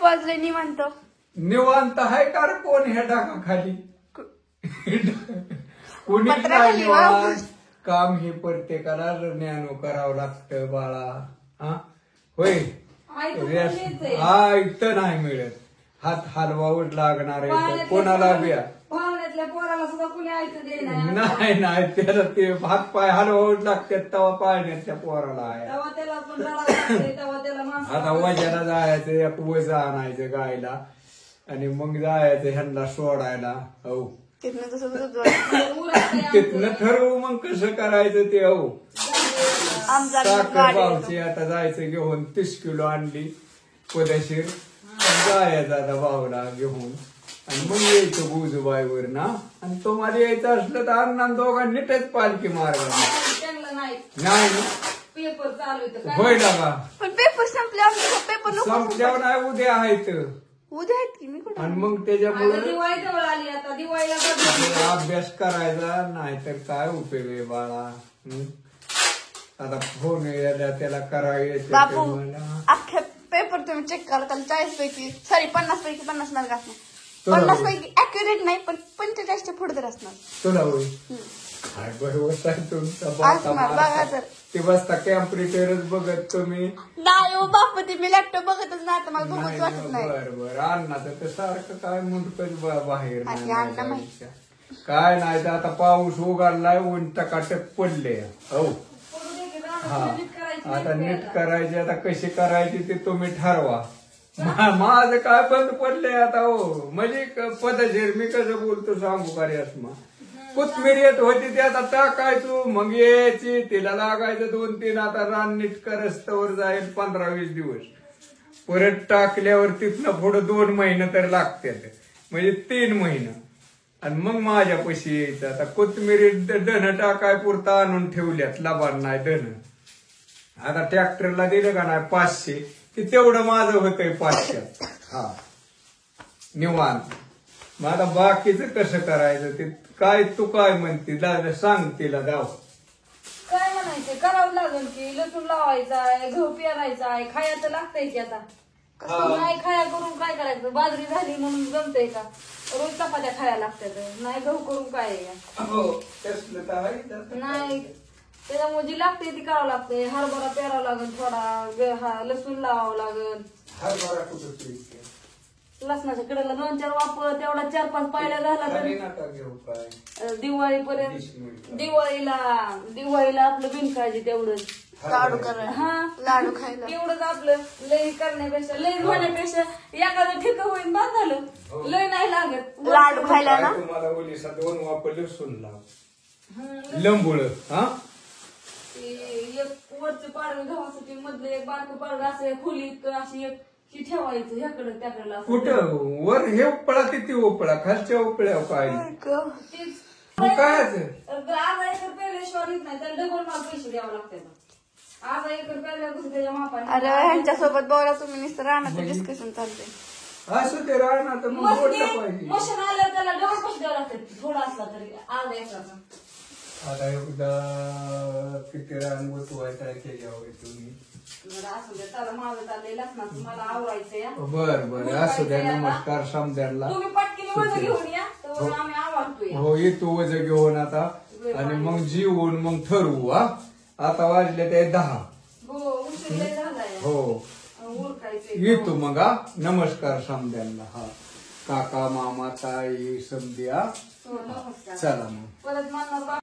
वाजले निवांत. निवांत आहे का रे कोण ह्या डाका खाली कोणी पत्र्याखाली नाही निवांत. काम हे प्रत्येकाला ज्ञान करावं लागतं बाळा. हा होय इथं नाही मिळत. हात हलवावंच लागणार आहे कोणाला बिया पाहुण्यातल्या पोराला सुद्धा कुणी ऐकू देणार नाही त्याला ते हात पाय हलवावंच लागतात तेव्हा पाळण्यातल्या पोराला आहे. तेव्हा त्याला पण रडावं लागतंय, तेव्हा त्याला माणसं आता वजाला जायचं एक वज आणायचं गायला आणि मग जायचं ह्यांना सोडायला. हो तिथनं तसं तिथनं ठरवू मग कसं करायचं ते. हो आमचा साखर भावची आता जायचं घेऊन 30 किलो आणली पदशीर जायचं आता भावला घेऊन आणि मग यायचं बुजूबाईवर ना. आणि तुम्हाला यायचं असलं तर अण्णा दोघांनी नीटच पालखी मार्ग नाही नाही पेपर चालू होतं होय का. पण पेपर संपले आमचा पेपर संपल्यावर नाही उद्या आहेत उद्या आहेत की मी कुठं. आणि मग त्याच्यामुळे दिवाळी जवळ आली आता दिवाळीला अभ्यास करायचा नाहीतर काय उपयोग आहे बाळा. आता फोन यायला त्याला करायचं बापू अख्खे पेपर तुम्ही चेक करा त्याला 40 पैकी 50 पैकी 50 मार्क असणार. 50 पैकी अॅक्युरेट नाही पण 45च्या पुढे तर असणार. तुला होय काय बरोबर आहे तुमचा असणार बघा तर. ते बसता कॅम्प्युटरच बघत तुम्ही. नाही हो बापू ते मी लॅपटॉप बघतच नाही आता मला बघूच वाटत नाही. बरं अण्णाचं तर सारखं काय मुंडकच बाहेर आणि अण्णा माहिती. काय नाही तर आता पाऊस उघडलाय ऊन टकाटक पडले. हो हा आता नीट करायची आता कशी करायची ते तुम्ही ठरवा. माझं काय बंद पडलंय आता. हो म्हणजे पदशीर मी कसं बोलतो सांगू का रे अस्मा. कोथमीर येत होती ते आता टाकायचो मग यायची तिला लागायचं 2-3 आता रान नीट करस्तवर जाईल 15-20 दिवस. परत टाकल्यावर तिथनं पुढं 2 महिने तर लागतात म्हणजे 3 महिने आणि मग माझ्या पैसे यायचं. आता कोथमिरी धन टाकाय पुरता आणून ठेवल्यात लबान नाही धन. आता ट्रॅक्टरला दिलं का नाही 500 की तेवढं माझं होतंय 500. हा निवांत. मग आता बाकीचं कसं करायचं ते काय तू काय म्हणते सांग तिला जाऊ. काय म्हणायचं करावं लागेल की लसूण लावायचा गहू पेरायचा आहे खायचं लागतंय की आता. नाही खाया करून काय करायचं बाजरी झाली म्हणून जमतंय का. रोज चपात्या खायला लागतात नाही गहू करून काय नाही. त्याच्यामुळे जी लागते ती करावं लागते. हरभरा पेरावं लागेल थोडा लसूण लावावं लागेल. हरभरा कुठं लसणाच्या कडेला 2-4 वापर तेवढा 4-5 पायल्या झाला तरी दिवाळीपर्यंत. दिवाळीला आपलं बिनकाळजी तेवढंच लाडू करायला. हा लाडू खायला तेवढंच आपलं लई करण्यापेक्षा लई होण्यापेक्षा एखादं ठिक होईन बाद झालं. लई नाही लागत लाडू खायला ना. तुम्हाला ओलीसा 2 वापर लसूण लाव लंबुळ. हा एक वरचं पाडलं गव्हासाठी मधलं एक बारकं पाडलं असं खोलीत अशी एक ती ठेवायचं ह्याकडे त्याकडे. कुठं वर हे उपळा किती उपळा खालच्या उपळ्या काय काय अर्धा एकर पेरल्याशिवाय येत नाही त्याला डबल मला पैसे द्यावं लागतात. अर्धा एकर पेरल्या कसं त्याच्या मापाने. अरे ह्यांच्यासोबत बोला तुम्ही नुसतं राहण्याचं डिस्कशन चालतंय. असं ते राहणार तर मग बोललं पाहिजे. मशीन आलं त्याला डबल पैसे द्यावं लागतात थोडा असला तरी अर्धा एकरचा. आता एकदा किती रान गोतवायचं आहे त्याच्यावर तुम्ही. असू द्या चला माझं चाललंय लसणाचं मला आवरायचंय. बर असू द्या. नमस्कार समद्याला. तुम्ही पटकीने वजन घेऊन या तर आम्ही आवडतोय. हो येतो वज घेऊन आता आणि मग जीवन मग ठरवू. हा आता वाजले ते 10. हो उशीर लय झालाय. हो ओळखायचंय येतो मग. हा नमस्कार समद्याला. हा काका मामा ताई समद्या. नमस्कार. चला मग परत म्हणणार